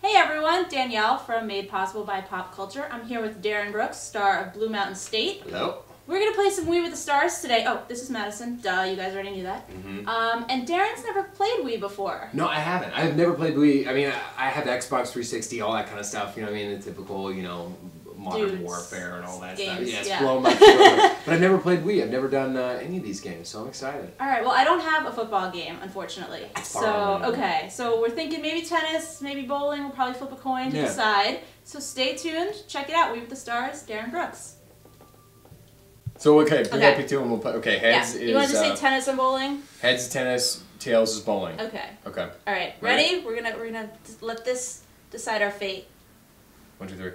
Hey everyone, Danielle from Made Possible by Pop Culture. I'm here with Darin Brooks, star of Blue Mountain State. Hello. We're going to play some Wii with the Stars today. Oh, this is Madison. Duh, you guys already knew that. And Darin's never played Wii before. No, I haven't. I've never played Wii. I mean, I have the Xbox 360, all that kind of stuff. You know what I mean? The typical, Modern Warfare and all that games, stuff. yeah. Blown my throat. But I've never played Wii. I've never done any of these games, so I'm excited. Alright, well I don't have a football game, unfortunately. So we're thinking maybe tennis, maybe bowling. We'll probably flip a coin to decide. So stay tuned. Check it out. Wii with the Stars, Darin Brooks. So, pick up two and we'll play. Okay, heads is... You want to just say tennis and bowling? Heads is tennis, tails is bowling. Okay. Okay. Alright, ready? We're gonna let this decide our fate. 1, 2, 3.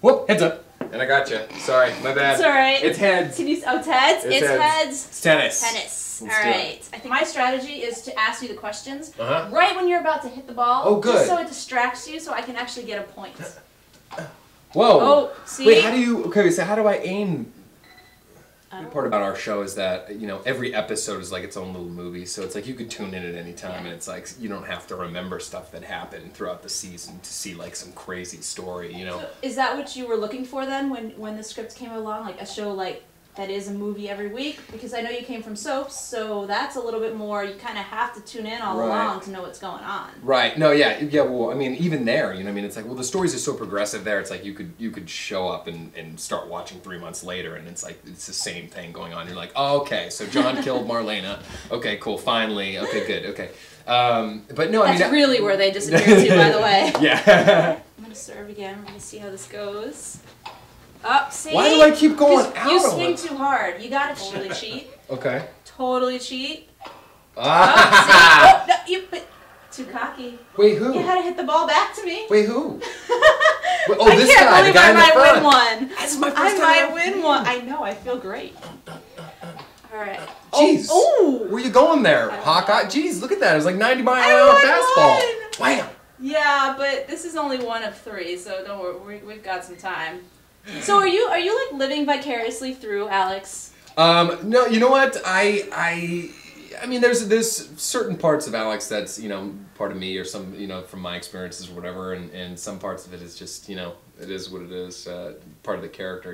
Whoop! Heads up! And I got you. Sorry, my bad. It's alright. It's heads. Can you... Oh, it's heads? It's heads. It's tennis. Tennis. Alright. I think my strategy is to ask you the questions right when you're about to hit the ball. Oh, good. Just so it distracts you so I can actually get a point. Whoa! Oh, see? Wait, how do you... Okay, so how do I aim... The part about our show is that, every episode is like its own little movie, so it's like you could tune in at any time, and it's like you don't have to remember stuff that happened throughout the season to see like some crazy story, So is that what you were looking for then when the script came along, like a show like that is a movie every week? Because I know you came from soaps, so that's a little bit more, you kind of have to tune in all along to know what's going on. Right. No, yeah, well, I mean, even there, it's like, well, the stories are so progressive there, it's like you could show up and start watching 3 months later, and it's like, it's the same thing going on. You're like, oh, okay, so John killed Marlena. Okay, cool, finally. Okay, good, okay. But no, That's really where they disappeared to, by the way. Yeah. I'm going to serve again. We're going to see how this goes. Oh, see? Why do I keep going out? You swing too hard. You got to totally cheat. Okay. Totally cheat. Ah. Oh, see? Oh, no, you too cocky. Wait, who? You had to hit the ball back to me. Wait, who? Wait, I this can't guy, believe the guy I in the might front. win one. This is my first time. I might win one. I know. I feel great. All right. Jeez. Oh. Where you going there, Hawkeye? Jeez, look at that. It was like 90-mile-an-hour fastball. Wham. Yeah, but this is only 1 of 3, so don't worry. We've got some time. So are you like living vicariously through Alex? No, you know what? I mean, there's certain parts of Alex that's part of me, or some from my experiences or whatever, and some parts of it is just it is what it is, part of the character.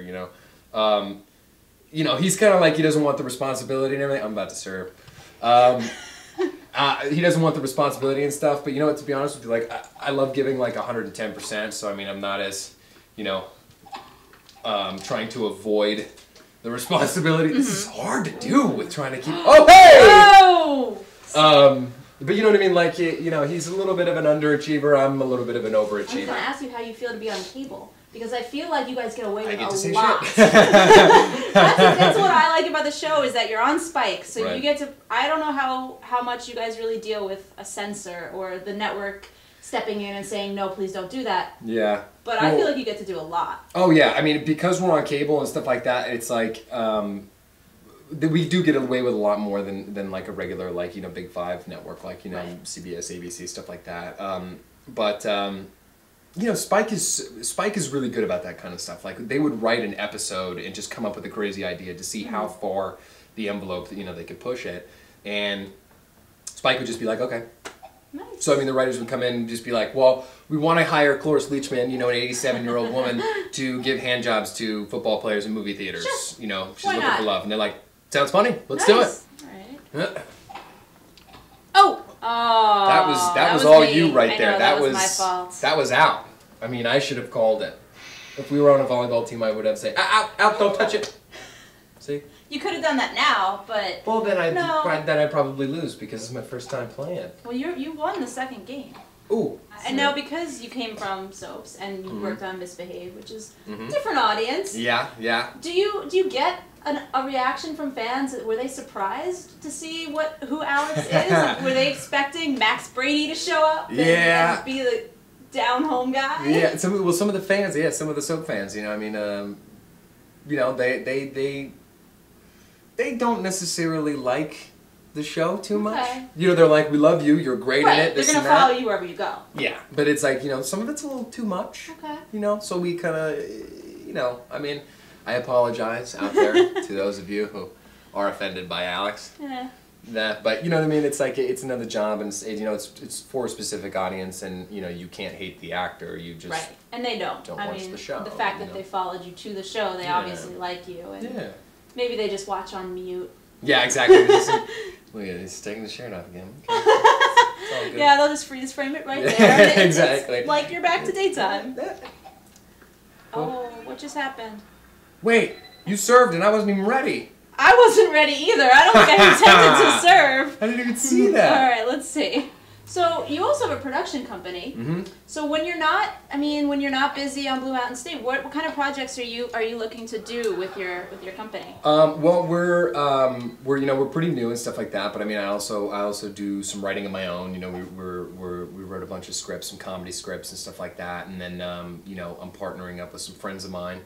He's kind of like he doesn't want the responsibility and everything. I'm about to serve. He doesn't want the responsibility and stuff, but to be honest with you, like I love giving like 110%. So I mean, I'm not as trying to avoid the responsibility. This is hard to do with trying to keep. Oh hey! Oh! But you know what I mean? Like he's a little bit of an underachiever. I'm a little bit of an overachiever. I was gonna ask you how you feel to be on cable, because I feel like you guys get away with a lot. That's what I like about the show, is that you're on Spike, so you get to. I don't know how much you guys really deal with a censor or the network stepping in and saying, no, please don't do that. Yeah. But I feel like you get to do a lot. Oh, yeah. I mean, because we're on cable and stuff like that, it's like, we do get away with a lot more than like a regular, like, Big Five network, like, CBS, ABC, stuff like that. Spike is really good about that kind of stuff. Like, they would write an episode and just come up with a crazy idea to see how far the envelope, they could push it. And Spike would just be like, okay. Nice. So, I mean, the writers would come in and just be like, well, we want to hire Cloris Leachman, an 87-year-old woman, to give hand jobs to football players in movie theaters. Sure. She's looking for love. And they're like, sounds funny. Let's do it. All right. Oh! That was all me. you right there. I know, that was my fault. That was out. I mean, I should have called it. If we were on a volleyball team, I would have said, out, don't touch it. See? You could have done that now, but well, then I'd probably lose because it's my first time playing. Well, you won the second game. Ooh. And now because you came from soaps and you worked on Misbehave, which is different audience. Yeah, yeah. Do you get a reaction from fans? Were they surprised to see who Alex is? Were they expecting Max Brady to show up and be the down home guy? Yeah. Some of the fans, some of the soap fans. I mean, they don't necessarily like the show too much. They're like, we love you, you're great in it, this and that. They're going to follow you wherever you go. Yeah, but it's like, some of it's a little too much. Okay. So we kind of, I mean, I apologize out there to those of you who are offended by Alex. Yeah. that, but you know what I mean. It's like it's another job, and it's, you know, it's for a specific audience, and you know you can't hate the actor. You just right, and they don't. watch the show. The fact that they followed you to the show, they obviously like you, and maybe they just watch on mute. Yeah, exactly. Look at he's taking the shirt off again. Okay. Yeah, they'll just freeze frame it right there. Exactly. It's like you're back to daytime. Oh, what just happened? Wait, you served and I wasn't even ready. I wasn't ready either. I don't think I intended to serve. I didn't even see that. All right, let's see. So you also have a production company. Mm-hmm. So when you're not busy on Blue Mountain State, what kind of projects are you looking to do with your company? Well, we're pretty new and stuff like that. But I mean, I also do some writing of my own. You know, we wrote a bunch of scripts, some comedy scripts and stuff like that. And then you know, I'm partnering up with some friends of mine.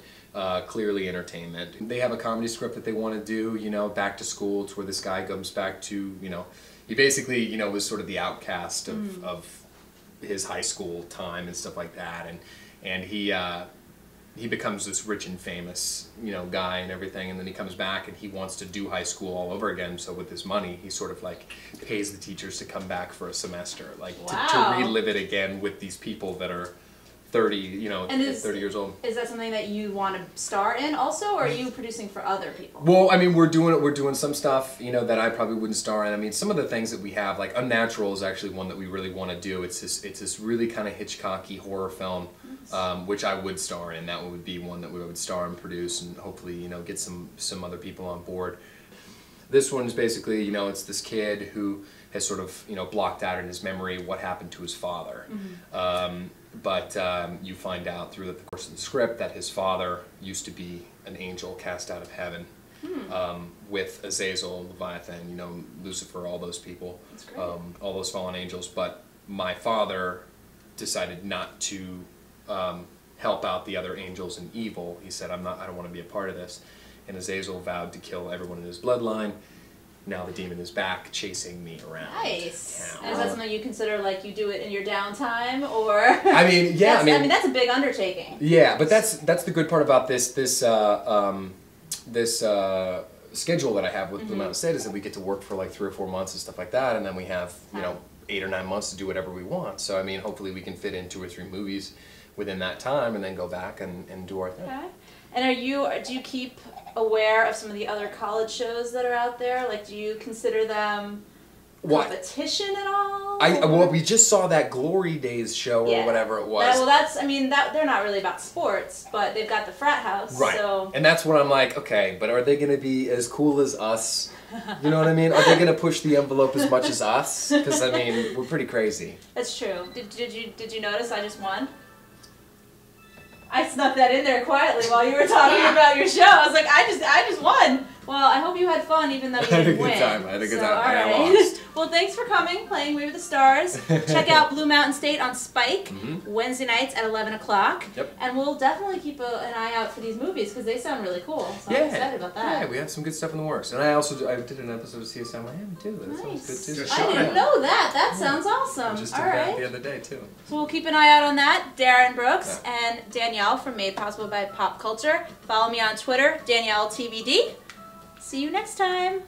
Clearly Entertainment. They have a comedy script that they want to do. You know, back to school. It's where this guy comes back to, you know. He basically, you know, was sort of the outcast of his high school time and stuff like that, and he becomes this rich and famous, you know, guy and everything, and then he comes back and he wants to do high school all over again. So with his money, he sort of like pays the teachers to come back for a semester, like to relive it again with these people that are 30, you know, 30 years old. Is that something that you want to star in also, or are you producing for other people? Well, I mean, we're doing some stuff, you know, that I probably wouldn't star in. I mean, some of the things that we have, like Unnatural is actually one that we really want to do. It's this really kind of Hitchcocky horror film, which I would star in. That would be one that we would star and produce, and hopefully, you know, get some other people on board. This one's basically, you know, it's this kid who has sort of, you know, blocked out in his memory what happened to his father. But you find out through the course of the script that his father used to be an angel cast out of heaven with Azazel, Leviathan, you know, Lucifer, all those people, all those fallen angels. But my father decided not to help out the other angels in evil. He said, I don't want to be a part of this. And Azazel vowed to kill everyone in his bloodline. Now the demon is back, chasing me around. Nice. Town. And is that something you consider like you do it in your downtime, or? I mean, yeah. I mean, that's a big undertaking. Yeah, but that's the good part about this schedule that I have with Blue Mountain State is that we get to work for like 3 or 4 months and stuff like that, and then we have, you know, 8 or 9 months to do whatever we want. So I mean, hopefully we can fit in 2 or 3 movies within that time, and then go back and do our thing. Okay. And do you keep aware of some of the other college shows that are out there? Like, do you consider them competition at all? Well, we just saw that Glory Days show or whatever it was. They're not really about sports, but they've got the frat house. Right. So. And that's what I'm like, okay, but are they going to be as cool as us? You know what I mean? Are they going to push the envelope as much as us? Because I mean, we're pretty crazy. That's true. Did you notice I just won? I snuck that in there quietly while you were talking about your show. I was like, I just won. Well, I hope you had fun, even though you didn't win. I had a good time. All right. I lost. Well, thanks for coming, playing We Were the Stars. Check out Blue Mountain State on Spike, Wednesday nights at 11 o'clock. Yep. And we'll definitely keep an eye out for these movies, because they sound really cool. So I'm excited about that. Yeah, we have some good stuff in the works. And I did an episode of CSI Miami, too. That sounds good, too. I didn't know that. That sounds awesome. I just did that the other day, too. So we'll keep an eye out on that. Darin Brooks and Danielle from Made Possible by Pop Culture. Follow me on Twitter, DanielleTVD. See you next time.